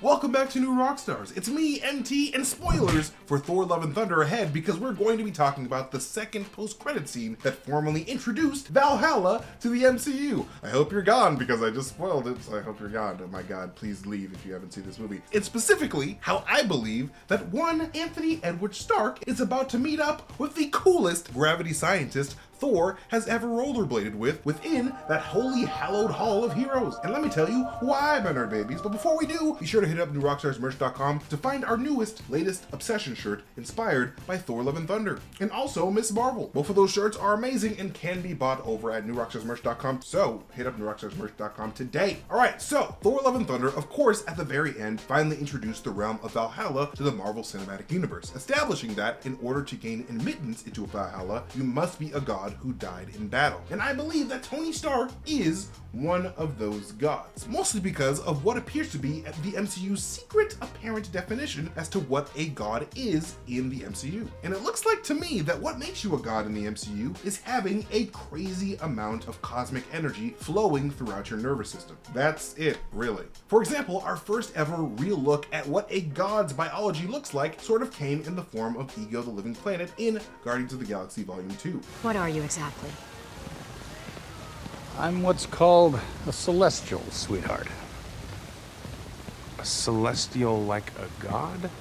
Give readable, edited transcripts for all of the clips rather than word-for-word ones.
Welcome back to New Rockstars. It's me, MT, and spoilers for Thor Love and Thunder ahead because we're going to be talking about the second post-credit scene that formally introduced Valhalla to the MCU. I hope you're gone because I just spoiled it, so I hope you're gone. Oh my god, please leave if you haven't seen this movie. It's specifically how I believe that one Anthony Edward Stark is about to meet up with the coolest gravity scientist Thor has ever rollerbladed within that holy hallowed hall of heroes. And let me tell you why, my nerd babies. But before we do, be sure to hit up newrockstarsmerch.com to find our latest obsession shirt inspired by Thor Love and Thunder. And also Miss Marvel. Both of those shirts are amazing and can be bought over at newrockstarsmerch.com. So hit up newrockstarsmerch.com today. All right, so Thor Love and Thunder, of course, at the very end, finally introduced the realm of Valhalla to the Marvel Cinematic Universe, establishing that in order to gain admittance into Valhalla, you must be a god who died in battle. And I believe that Tony Stark is one of those gods, mostly because of what appears to be the MCU's secret apparent definition as to what a god is in the MCU. And it looks like to me that what makes you a god in the MCU is having a crazy amount of cosmic energy flowing throughout your nervous system. That's it, really. For example, our first ever real look at what a god's biology looks like sort of came in the form of Ego the Living Planet in Guardians of the Galaxy Volume 2. What are you exactly? I'm what's called a celestial, sweetheart. A celestial like a god?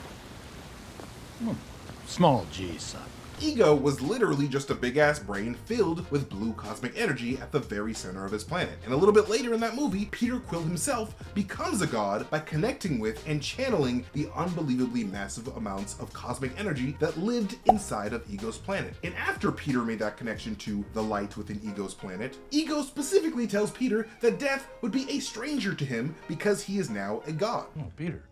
Small G, son. Ego was literally just a big-ass brain filled with blue cosmic energy at the very center of his planet. And a little bit later in that movie, Peter Quill himself becomes a god by connecting with and channeling the unbelievably massive amounts of cosmic energy that lived inside of Ego's planet. And after Peter made that connection to the light within Ego's planet, Ego specifically tells Peter that death would be a stranger to him because he is now a god. Oh, Peter,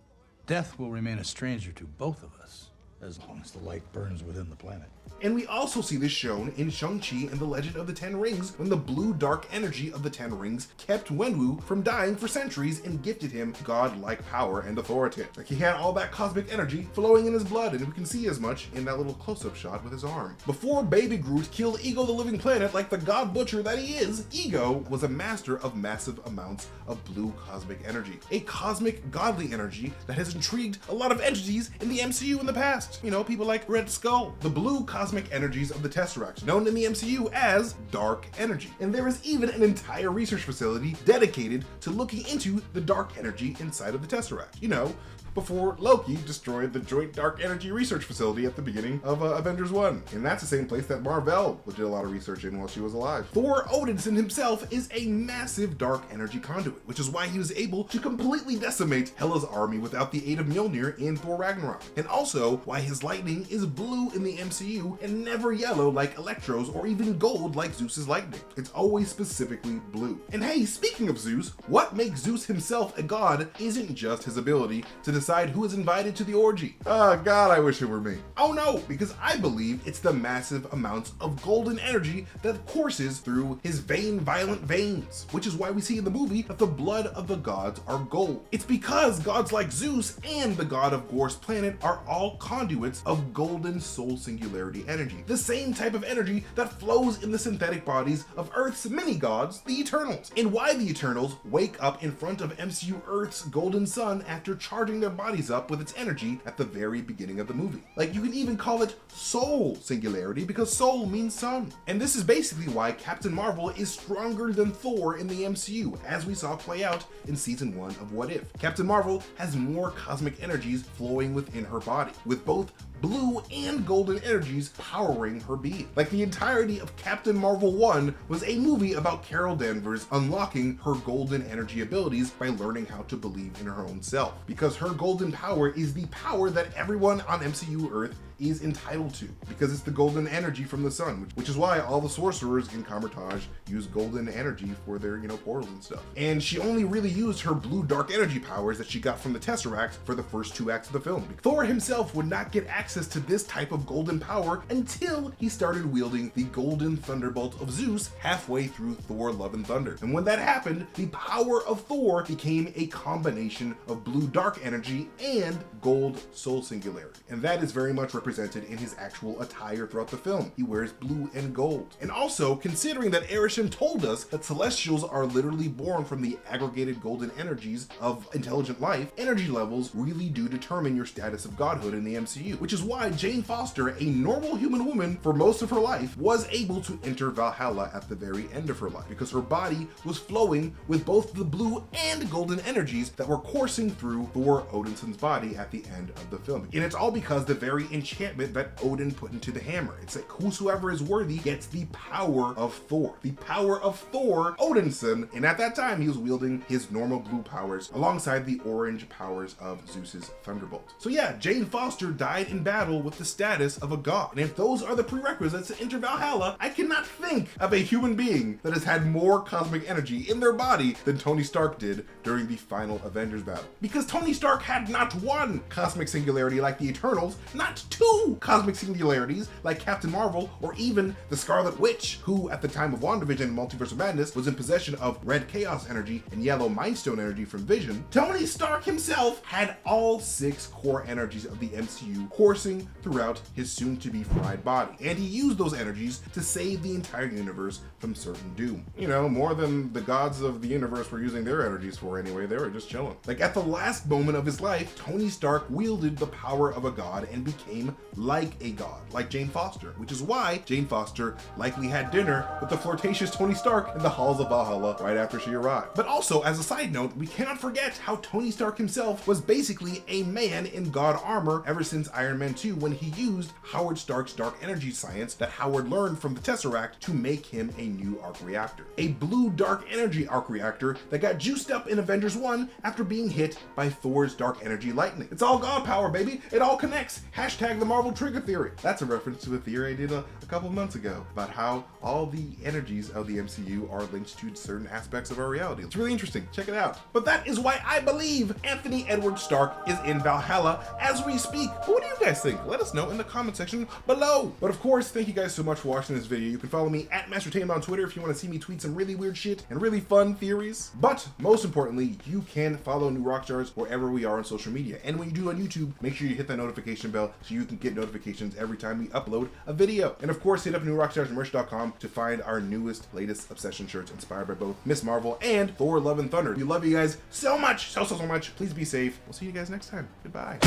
death will remain a stranger to both of us, as long as the light burns within the planet. And we also see this shown in Shang-Chi and the Legend of the Ten Rings when the blue dark energy of the Ten Rings kept Wenwu from dying for centuries and gifted him god-like power and authority. Like he had all that cosmic energy flowing in his blood, and we can see as much in that little close-up shot with his arm. Before Baby Groot killed Ego the Living Planet like the god butcher that he is, Ego was a master of massive amounts of blue cosmic energy. A cosmic godly energy that has intrigued a lot of entities in the MCU in the past. You know, people like Red Skull. The blue cosmic energies of the Tesseract, known in the MCU as dark energy. And there is even an entire research facility dedicated to looking into the dark energy inside of the Tesseract. You know, before Loki destroyed the Joint Dark Energy Research Facility at the beginning of Avengers 1. And that's the same place that Marvel did a lot of research in while she was alive. Thor Odinson himself is a massive dark energy conduit, which is why he was able to completely decimate Hela's army without the aid of Mjolnir in Thor Ragnarok. And also why his lightning is blue in the MCU and never yellow like Electro's or even gold like Zeus's lightning. It's always specifically blue. And hey, speaking of Zeus, what makes Zeus himself a god isn't just his ability to decide who is invited to the orgy. Oh god, I wish it were me. Oh no, because I believe it's the massive amounts of golden energy that courses through his violent veins, which is why we see in the movie that the blood of the gods are gold. It's because gods like Zeus and the god of Gor's planet are all conduits of golden soul singularity energy, the same type of energy that flows in the synthetic bodies of Earth's mini gods, the Eternals, and why the Eternals wake up in front of MCU Earth's golden sun after charging their bodies up with its energy at the very beginning of the movie. Like, you can even call it soul singularity because soul means sun. And this is basically why Captain Marvel is stronger than Thor in the MCU, as we saw play out in season 1 of What If. Captain Marvel has more cosmic energies flowing within her body, with both blue and golden energies powering her being. Like the entirety of Captain Marvel 1 was a movie about Carol Danvers unlocking her golden energy abilities by learning how to believe in her own self. Because her golden power is the power that everyone on MCU Earth is entitled to, because it's the golden energy from the sun, which is why all the sorcerers in Kamar-Taj use golden energy for their, portals and stuff. And she only really used her blue dark energy powers that she got from the Tesseract for the first 2 acts of the film. Thor himself would not get access to this type of golden power until he started wielding the golden thunderbolt of Zeus halfway through Thor Love and Thunder. And when that happened, the power of Thor became a combination of blue dark energy and gold soul singularity. And that is very much represented represented in his actual attire throughout the film. He wears blue and gold. And also, considering that Arishem told us that Celestials are literally born from the aggregated golden energies of intelligent life, energy levels really do determine your status of godhood in the MCU, which is why Jane Foster, a normal human woman for most of her life, was able to enter Valhalla at the very end of her life, because her body was flowing with both the blue and golden energies that were coursing through Thor Odinson's body at the end of the film. And it's all because the very enchantment that Odin put into the hammer. It's like whosoever is worthy gets the power of Thor. The power of Thor Odinson, and at that time he was wielding his normal blue powers alongside the orange powers of Zeus's thunderbolt. So yeah, Jane Foster died in battle with the status of a god. And if those are the prerequisites to enter Valhalla, I cannot think of a human being that has had more cosmic energy in their body than Tony Stark did during the final Avengers battle. Because Tony Stark had not one cosmic singularity like the Eternals, not two cosmic singularities like Captain Marvel, or even the Scarlet Witch, who at the time of WandaVision and Multiverse of Madness was in possession of red chaos energy and yellow Mind Stone energy from Vision. Tony Stark himself had all 6 core energies of the MCU coursing throughout his soon-to-be fried body, and he used those energies to save the entire universe from certain doom. You know, more than the gods of the universe were using their energies for anyway. They were just chilling. Like at the last moment of his life, Tony Stark wielded the power of a god and became like a god, like Jane Foster, which is why Jane Foster likely had dinner with the flirtatious Tony Stark in the halls of Valhalla right after she arrived. But also, as a side note, we cannot forget how Tony Stark himself was basically a man in god armor ever since Iron Man 2, when he used Howard Stark's dark energy science that Howard learned from the Tesseract to make him a new arc reactor. A blue dark energy arc reactor that got juiced up in Avengers 1 after being hit by Thor's dark energy lightning. It's all god power, baby. It all connects. Hashtag the Marvel trigger theory. That's a reference to a theory I did a couple of months ago about how all the energies of the MCU are linked to certain aspects of our reality. It's really interesting. Check it out. But that is why I believe Anthony Edward Stark is in Valhalla as we speak. But what do you guys think? Let us know in the comment section below. But of course, thank you guys so much for watching this video. You can follow me at MasterTainment on Twitter if you want to see me tweet some really weird shit and really fun theories. But most importantly, you can follow New Rockstars wherever we are on social media. And when you do on YouTube, make sure you hit that notification bell so you can get notifications every time we upload a video. And of course, hit up newrockstarsmerch.com to find our newest, latest Obsession shirts inspired by both Miss Marvel and Thor Love and Thunder. We love you guys so much, so much. Please be safe. We'll see you guys next time. Goodbye.